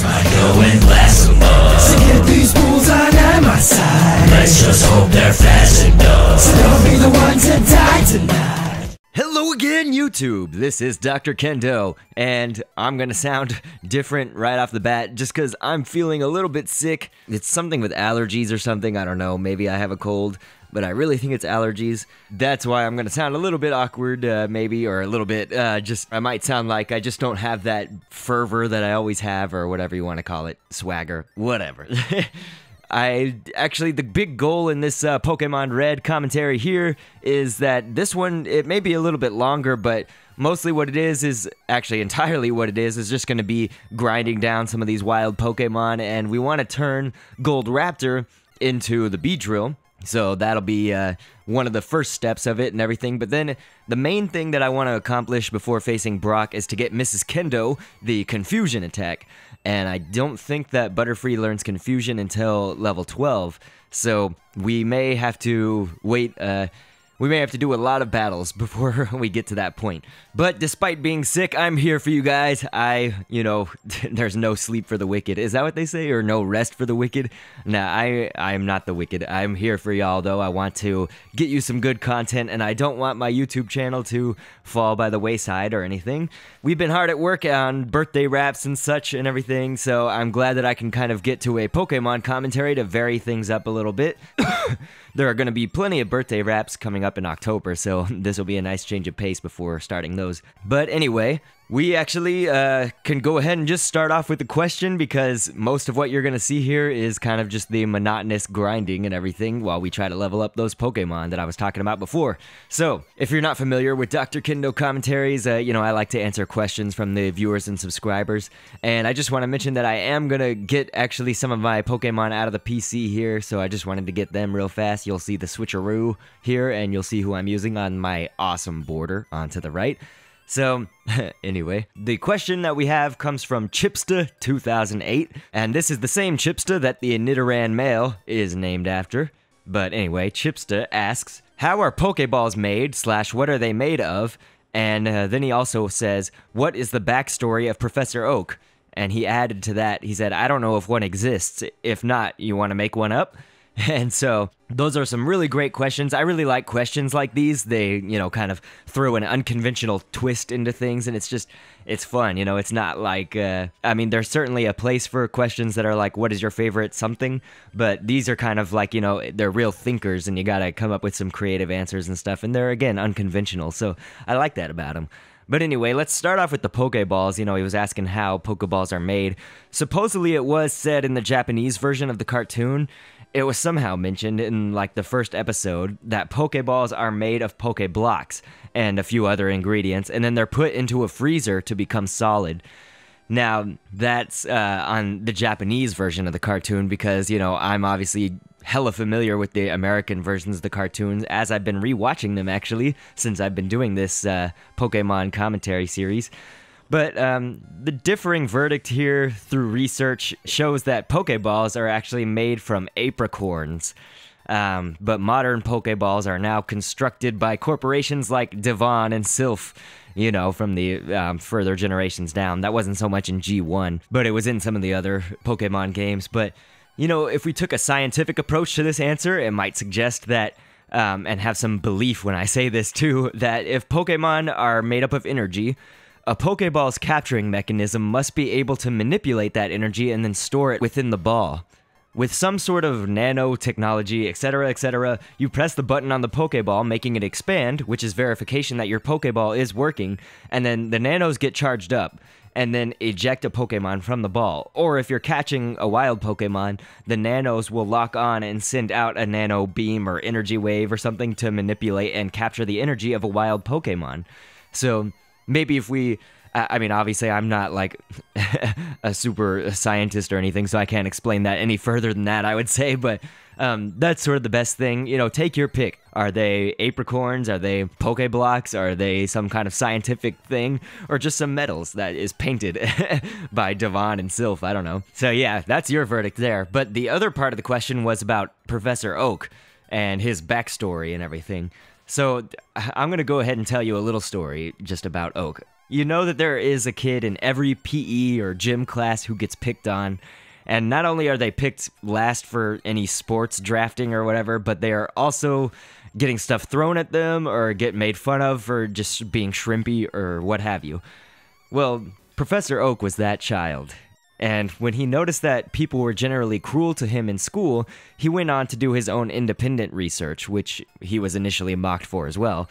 might go and blast them all. So get these bulls on my side. Let's just hope they're fast and dumb. So don't be the one to die tonight. Hello again, YouTube! This is Dr. Kendo, and I'm gonna sound different right off the bat just because I'm feeling a little bit sick. It's something with allergies or something, I don't know, maybe I have a cold, but I really think it's allergies. That's why I'm gonna sound a little bit awkward, maybe, or a little bit, I might sound like I just don't have that fervor that I always have, or whatever you want to call it, swagger, whatever. The big goal in this Pokémon Red commentary here is that this one, it may be a little bit longer, but mostly what it is actually entirely what it is just going to be grinding down some of these wild Pokémon, and we want to turn Gold Raptor into the Beedrill. So that'll be one of the first steps of it and everything. But then the main thing that I want to accomplish before facing Brock is to get Mrs.Kendo the Confusion attack. And I don't think that Butterfree learns Confusion until level 12. So we may have to wait, we may have to do a lot of battles before we get to that point. But despite being sick, I'm here for you guys. There's no sleep for the wicked. Is that what they say? Or no rest for the wicked? Nah, I'm not the wicked. I'm here for y'all, though. I want to get you some good content, and I don't want my YouTube channel to fall by the wayside or anything. We've been hard at work on birthday raps and such and everything, so I'm glad that I can kind of get to a Pokemon commentary to vary things up a little bit. There are going to be plenty of birthday raps coming up in October, so this will be a nice change of pace before starting those. But anyway, we actually can go ahead and just start off with the question, because most of what you're going to see here is kind of just the monotonous grinding and everything while we try to level up those Pokemon that I was talking about before. So, if you're not familiar with Dr. Kendo commentaries, I like to answer questions from the viewers and subscribers, and I just want to mention that I am going to get actually some of my Pokemon out of the PC here, so I just wanted to get them real fast. You'll see the switcheroo here, and you'll see who I'm using on my awesome border on to the right. So, anyway, the question that we have comes from Chipsta2008, and this is the same Chipsta that the Nidoran male is named after. But anyway, Chipsta asks, how are Pokeballs made, / what are they made of? And then he also says, what is the backstory of Professor Oak? And he added to that, he said, I don't know if one exists. If not, you want to make one up? And so, those are some really great questions. I really like questions like these. They, kind of throw an unconventional twist into things, and it's fun, It's not like, there's certainly a place for questions that are like, what is your favorite something? But these are kind of like, they're real thinkers, and you gotta come up with some creative answers and stuff, and they're, again, unconventional, so I like that about them. But anyway, let's start off with the Pokeballs. He was asking how Pokeballs are made. Supposedly it was said in the Japanese version of the cartoon, it was somehow mentioned in, the first episode that Pokeballs are made of Pokeblocks and a few other ingredients, and then they're put into a freezer to become solid. Now, that's on the Japanese version of the cartoon because, I'm obviously hella familiar with the American versions of the cartoons, as I've been rewatching them, actually, since I've been doing this Pokemon commentary series. But the differing verdict here through research shows that Pokeballs are actually made from apricorns. But modern Pokeballs are now constructed by corporations like Devon and Sylph, from the further generations down. That wasn't so much in G1, but it was in some of the other Pokemon games. But, if we took a scientific approach to this answer, it might suggest that, and have some belief when I say this too, that if Pokemon are made up of energy, a Pokeball's capturing mechanism must be able to manipulate that energy and then store it within the ball. With some sort of nanotechnology, etc., you press the button on the Pokeball, making it expand, which is verification that your Pokeball is working, and then the nanos get charged up, and then eject a Pokemon from the ball. Or if you're catching a wild Pokemon, the nanos will lock on and send out a nano beam or energy wave or something to manipulate and capture the energy of a wild Pokemon. So, maybe if we, obviously I'm not like a super scientist or anything, so I can't explain that any further than that, I would say, but that's sort of the best thing. Take your pick. Are they apricorns? Are they Pokeblocks? Are they some kind of scientific thing? Or just some metals that is painted by Devon and Sylph? I don't know. So yeah, that's your verdict there. But the other part of the question was about Professor Oak and his backstory and everything. So I'm going to go ahead and tell you a little story just about Oak. you know that there is a kid in every PE or gym class who gets picked on. And not only are they picked last for any sports drafting or whatever, but they are also getting stuff thrown at them or get made fun of for just being shrimpy or what have you. Well, Professor Oak was that child. And when he noticed that people were generally cruel to him in school, he went on to do his own independent research, which he was initially mocked for as well.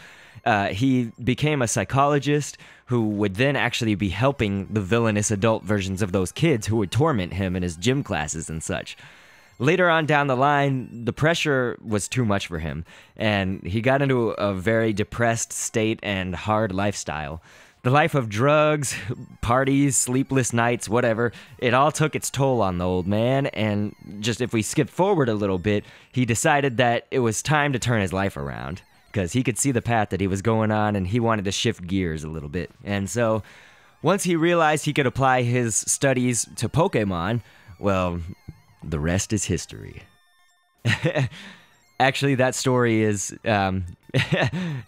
He became a psychologist who would then actually be helping the villainous adult versions of those kids who would torment him in his gym classes and such. Later on down the line, the pressure was too much for him, and he got into a very depressed state and hard lifestyle. The life of drugs, parties, sleepless nights, whatever, it all took its toll on the old man, and just if we skip forward a little bit, he decided that it was time to turn his life around, because he could see the path that he was going on, and he wanted to shift gears a little bit. And so, once he realized he could apply his studies to Pokémon, well, the rest is history. Actually, that story is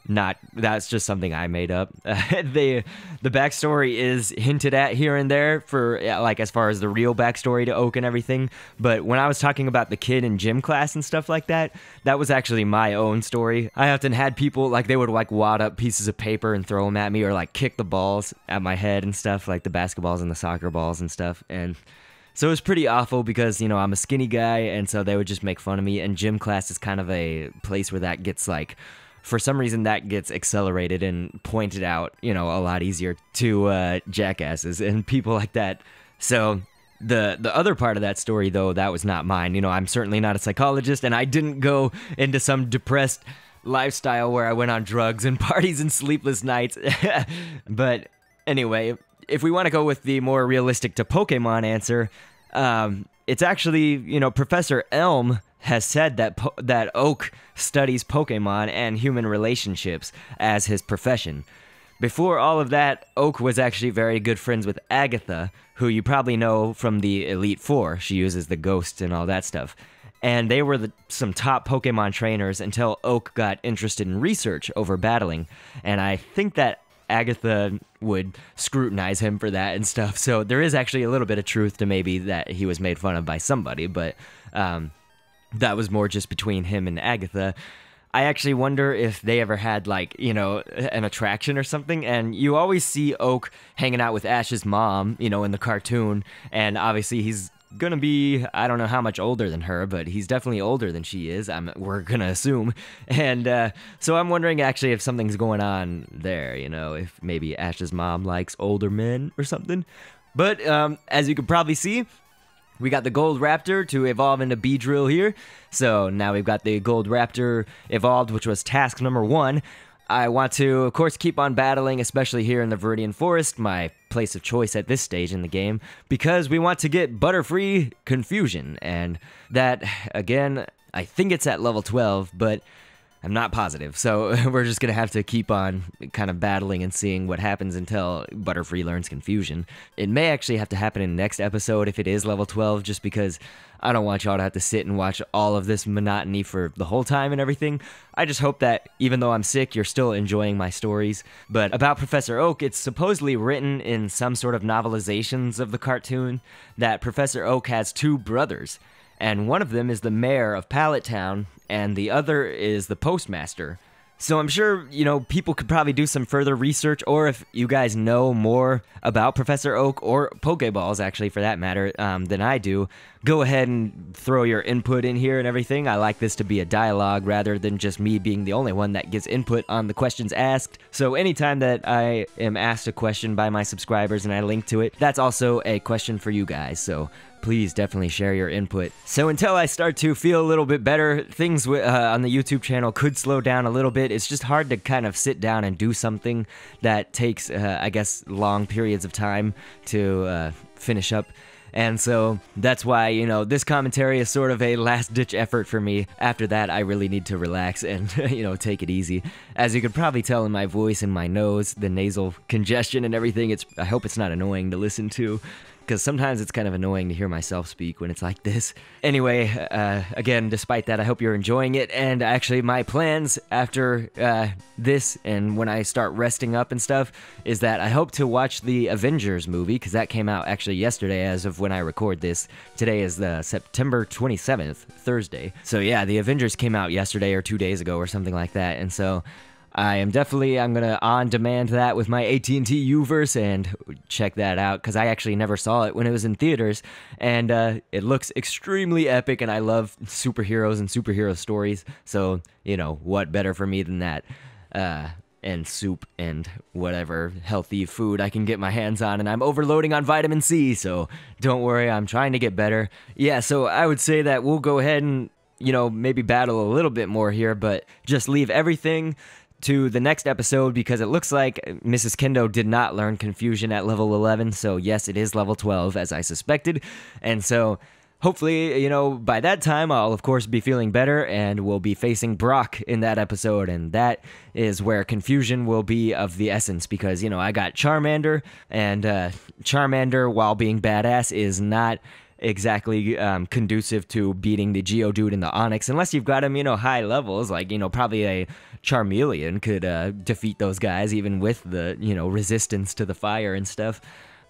that's just something I made up. The backstory is hinted at here and there for, like, as far as the real backstory to Oak and everything. But when I was talking about the kid in gym class and stuff like that, that was actually my own story. I often had people, like, they would, like, wad up pieces of paper and throw them at me or, like, kick the balls at my head and stuff, like the basketballs and the soccer balls and stuff. And so it was pretty awful because, you know, I'm a skinny guy, and so they would just make fun of me, and gym class is kind of a place where that gets, like, for some reason that gets accelerated and pointed out, you know, a lot easier to jackasses and people like that. So the other part of that story, though, that was not mine. You know, I'm certainly not a psychologist, and I didn't go into some depressed lifestyle where I went on drugs and parties and sleepless nights. But anyway, if we want to go with the more realistic to Pokemon answer, it's actually, you know, Professor Elm has said that Oak studies Pokemon and human relationships as his profession. Before all of that, Oak was actually very good friends with Agatha, who you probably know from the Elite Four. She uses the ghosts and all that stuff. And they were some top Pokemon trainers until Oak got interested in research over battling. And I think that Agatha would scrutinize him for that and stuff. So there is actually a little bit of truth to maybe that he was made fun of by somebody, but that was more just between him and Agatha. I actually wonder if they ever had, like, you know, an attraction or something. And you always see Oak hanging out with Ash's mom, you know, in the cartoon. And obviously he's gonna be, I don't know how much older than her, but he's definitely older than she is, we're gonna assume. And so I'm wondering actually if something's going on there, you know, if maybe Ash's mom likes older men or something. But as you can probably see, we got the Gold Raptor to evolve into Beedrill here. So now we've got the Gold Raptor evolved, which was task number 1. I want to, of course, keep on battling, especially here in the Viridian Forest, my place of choice at this stage in the game, because we want to get Butterfree Confusion, and that, again, I think it's at level 12, but I'm not positive, so we're just going to have to keep on kind of battling and seeing what happens until Butterfree learns Confusion. It may actually have to happen in the next episode if it is level 12, just because I don't want y'all to have to sit and watch all of this monotony for the whole time and everything. I just hope that, even though I'm sick, you're still enjoying my stories. But about Professor Oak, it's supposedly written in some sort of novelizations of the cartoon that Professor Oak has 2 brothers, and one of them is the mayor of Pallet Town, and the other is the postmaster. So I'm sure, you know, people could probably do some further research, or if you guys know more about Professor Oak, or Pokeballs, actually, for that matter, than I do, go ahead and throw your input in here and everything. I like this to be a dialogue rather than just me being the only one that gives input on the questions asked. So anytime that I am asked a question by my subscribers and I link to it, that's also a question for you guys. So please definitely share your input. So until I start to feel a little bit better, things on the YouTube channel could slow down a little bit. It's just hard to kind of sit down and do something that takes, I guess, long periods of time to finish up. And so that's why, you know, this commentary is sort of a last-ditch effort for me. After that, I really need to relax and, you know, take it easy. As you could probably tell in my voice and my nose, the nasal congestion and everything, I hope it's not annoying to listen to. because sometimes it's kind of annoying to hear myself speak when it's like this. Anyway, again, despite that, I hope you're enjoying it, and actually my plans after this and when I start resting up and stuff is that I hope to watch the Avengers movie, because that came out actually yesterday as of when I record this. Today is the September 27th, Thursday. So yeah, the Avengers came out yesterday or 2 days ago or something like that, and so I'm gonna on-demand that with my AT&T Uverse and check that out, because I actually never saw it when it was in theaters, and it looks extremely epic, and I love superheroes and superhero stories, so, you know, what better for me than that, and soup and whatever healthy food I can get my hands on, and I'm overloading on vitamin C, so don't worry, I'm trying to get better. Yeah, so I would say that we'll go ahead and, you know, maybe battle a little bit more here, but just leave everything to the next episode, because it looks like Mrs.Kendo did not learn confusion at level 11, so yes, it is level 12, as I suspected, and so hopefully, you know, by that time, I'll of course be feeling better, and we'll be facing Brock in that episode, and that is where confusion will be of the essence, because, you know, I got Charmander, and Charmander, while being badass, is not exactly conducive to beating the Geodude and the Onix, unless you've got him, you know, high levels, like, you know, probably a Charmeleon could defeat those guys, even with the, you know, resistance to the fire and stuff.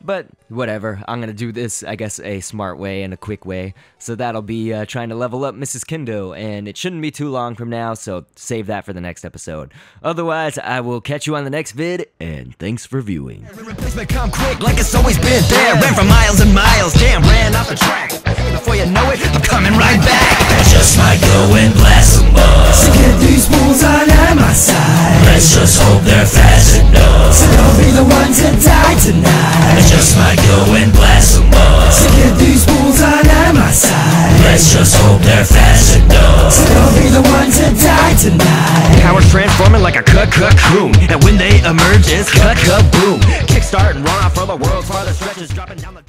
But whatever, I'm gonna do this, I guess, a smart way and a quick way. So that'll be trying to level up Mrs.Kendo, and it shouldn't be too long from now, so save that for the next episode. Otherwise, I will catch you on the next vid, and thanks for viewing. Replacement come quick like it's always been there. Ran for miles and miles, damn, ran off the track. Before you know it, I'm coming right back. I just might go and blast them up. So get these fools on my side. Let's just hope they're fast enough. So don't be the one to die tonight. I just might go and blast them up. So get these fools on my side. Let's just hope they're fast enough. So don't be the one to die tonight. Powers transforming like a cocoon, and when they emerge, it's cut-cut-boom. Kickstart and run off for the world's farthest stretches, dropping down the